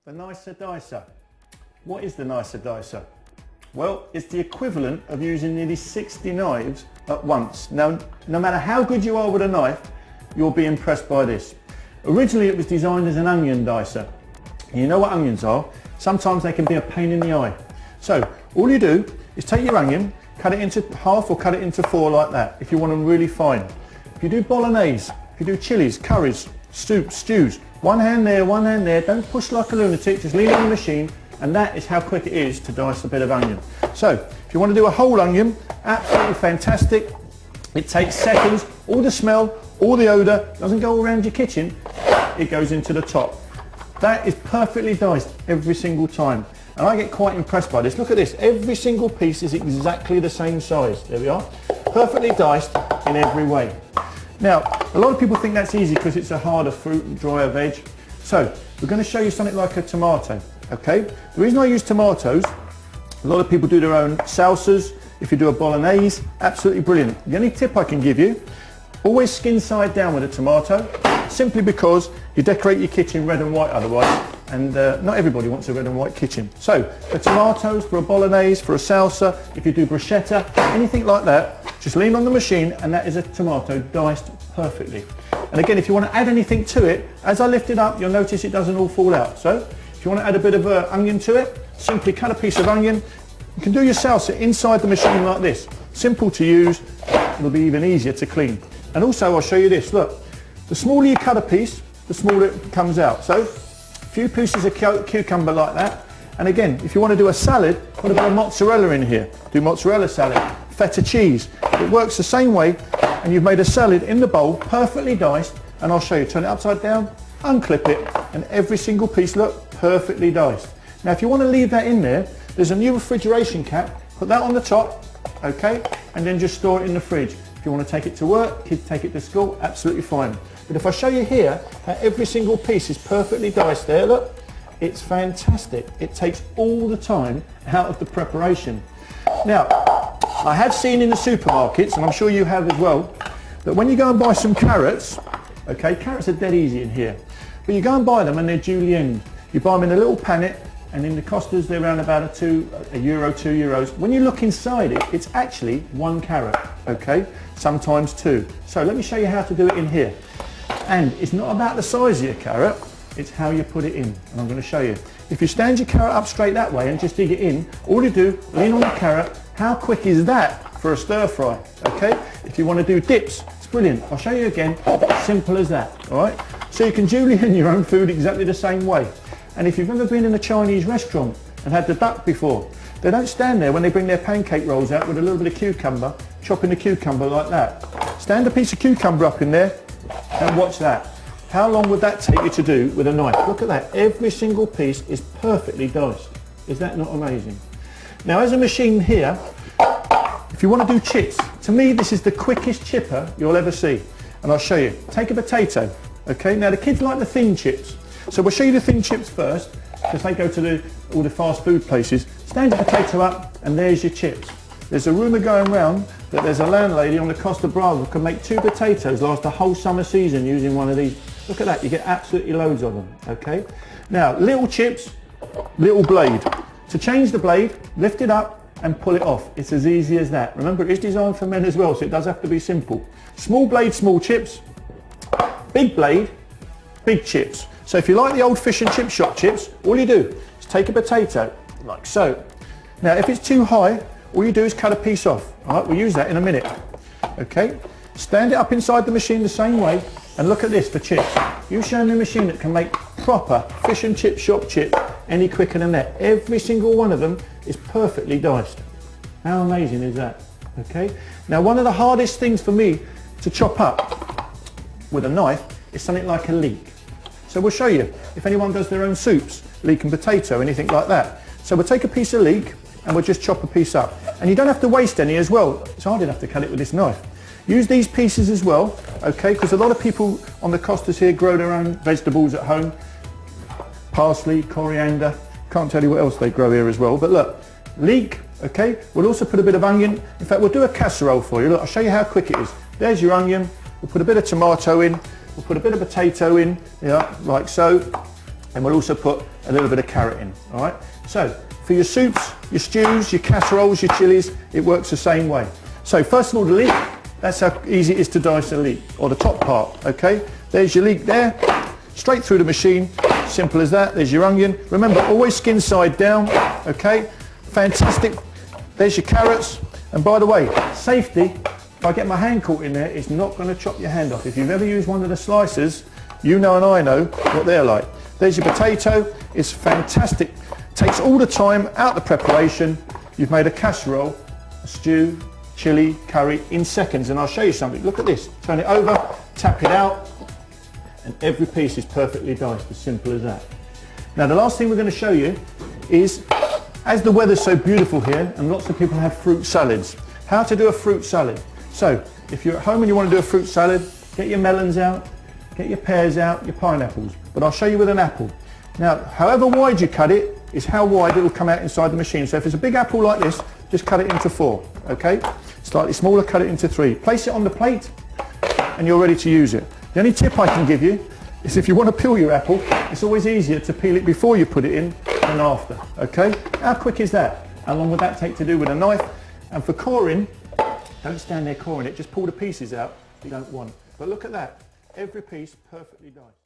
The Nicer Dicer. What is the Nicer Dicer? Well, it's the equivalent of using nearly 60 knives at once. Now, no matter how good you are with a knife, you'll be impressed by this. Originally, it was designed as an onion dicer. And you know what onions are? Sometimes they can be a pain in the eye. So, all you do is take your onion, cut it into half or cut it into four like that, if you want them really fine. If you do bolognese, if you do chilies, curries, soups, stews, one hand there, don't push like a lunatic, just lean on the machine, and that is how quick it is to dice a bit of onion. So, if you want to do a whole onion, absolutely fantastic. It takes seconds, all the smell, all the odour, doesn't go around your kitchen, it goes into the top. That is perfectly diced every single time. And I get quite impressed by this. Look at this, every single piece is exactly the same size. There we are, perfectly diced in every way. Now, a lot of people think that's easy because it's a harder fruit and drier veg. So, we're going to show you something like a tomato, okay? The reason I use tomatoes, a lot of people do their own salsas. If you do a bolognese, absolutely brilliant. The only tip I can give you, always skin side down with a tomato, simply because you decorate your kitchen red and white otherwise, and not everybody wants a red and white kitchen. So, for tomatoes, for a bolognese, for a salsa, if you do bruschetta, anything like that, just lean on the machine and that is a tomato diced perfectly. And again, if you want to add anything to it, as I lift it up, you'll notice it doesn't all fall out. So, if you want to add a bit of onion to it, simply cut a piece of onion. You can do your salsa inside the machine like this. Simple to use, it'll be even easier to clean. And also, I'll show you this, look, the smaller you cut a piece, the smaller it comes out. So, a few pieces of cucumber like that. And again, if you want to do a salad, put a bit of mozzarella in here. Do mozzarella salad, feta cheese. It works the same way, and you've made a salad in the bowl, perfectly diced, and I'll show you. Turn it upside down, unclip it, and every single piece, look, perfectly diced. Now, if you want to leave that in there, there's a new refrigeration cap. Put that on the top, okay, and then just store it in the fridge. If you want to take it to work, kids take it to school, absolutely fine. But if I show you here how every single piece is perfectly diced there, look, it's fantastic. It takes all the time out of the preparation. Now, I have seen in the supermarkets, and I'm sure you have as well, that when you go and buy some carrots, okay, carrots are dead easy in here, but you go and buy them and they're julienne. You buy them in a little pannet, and in the Costas they're around about a euro, €2. When you look inside it, it's actually one carrot, okay, sometimes two. So let me show you how to do it in here. And it's not about the size of your carrot, it's how you put it in, and I'm going to show you. If you stand your carrot up straight that way and just dig it in, all you do, lean on the carrot. How quick is that for a stir fry, okay? If you want to do dips, it's brilliant. I'll show you again, simple as that, all right? So you can julienne your own food exactly the same way. And if you've ever been in a Chinese restaurant and had the duck before, they don't stand there when they bring their pancake rolls out with a little bit of cucumber, chopping the cucumber like that. Stand a piece of cucumber up in there and watch that. How long would that take you to do with a knife? Look at that, every single piece is perfectly diced. Is that not amazing? Now, as a machine here, if you want to do chips, to me this is the quickest chipper you'll ever see. And I'll show you. Take a potato, okay? Now the kids like the thin chips. So we'll show you the thin chips first, because they go to all the fast food places. Stand your potato up and there's your chips. There's a rumour going round that there's a landlady on the Costa Brava who can make 2 potatoes last a whole summer season using one of these. Look at that, you get absolutely loads of them, okay? Now, little chips, little blade. To change the blade, lift it up and pull it off. It's as easy as that. Remember, it is designed for men as well, so it does have to be simple. Small blade, small chips. Big blade, big chips. So if you like the old fish and chip shop chips, all you do is take a potato, like so. Now, if it's too high, all you do is cut a piece off. All right, we'll use that in a minute. Okay? Stand it up inside the machine the same way, and look at this for chips. You show me a machine that can make proper fish and chip shop chip any quicker than that. Every single one of them is perfectly diced. How amazing is that? Okay? Now, one of the hardest things for me to chop up with a knife is something like a leek. So we'll show you if anyone does their own soups, leek and potato, anything like that. So we'll take a piece of leek and we'll just chop a piece up. And you don't have to waste any as well. So I didn't have to cut it with this knife. Use these pieces as well, okay, because a lot of people on the Costas here grow their own vegetables at home. Parsley, coriander, can't tell you what else they grow here as well, but look, leek, okay, we'll also put a bit of onion. In fact, we'll do a casserole for you. Look, I'll show you how quick it is. There's your onion, we'll put a bit of tomato in, we'll put a bit of potato in, yeah, like so, And we'll also put a little bit of carrot in, all right? So, for your soups, your stews, your casseroles, your chilies, it works the same way. So, first of all, the leek, that's how easy it is to dice a leek, or the top part, okay? There's your leek there, straight through the machine, simple as that. There's your onion. Remember, always skin side down, okay? Fantastic. There's your carrots. And by the way, safety, if I get my hand caught in there, it's not going to chop your hand off. If you've ever used one of the slicers, you know and I know what they're like. There's your potato. It's fantastic. Takes all the time out the preparation. You've made a casserole, a stew, chili, curry in seconds. And I'll show you something. Look at this. Turn it over, tap it out, and every piece is perfectly diced, as simple as that. Now the last thing we're going to show you is, as the weather's so beautiful here, and lots of people have fruit salads, how to do a fruit salad. So, if you're at home and you want to do a fruit salad, get your melons out, get your pears out, your pineapples. But I'll show you with an apple. Now, however wide you cut it, is how wide it will come out inside the machine. So if it's a big apple like this, just cut it into 4, okay? Slightly smaller, cut it into 3. Place it on the plate, and you're ready to use it. The only tip I can give you is if you want to peel your apple, it's always easier to peel it before you put it in than after, okay? How quick is that? How long would that take to do with a knife? And for coring, don't stand there coring it, just pull the pieces out you don't want. But look at that, every piece perfectly diced.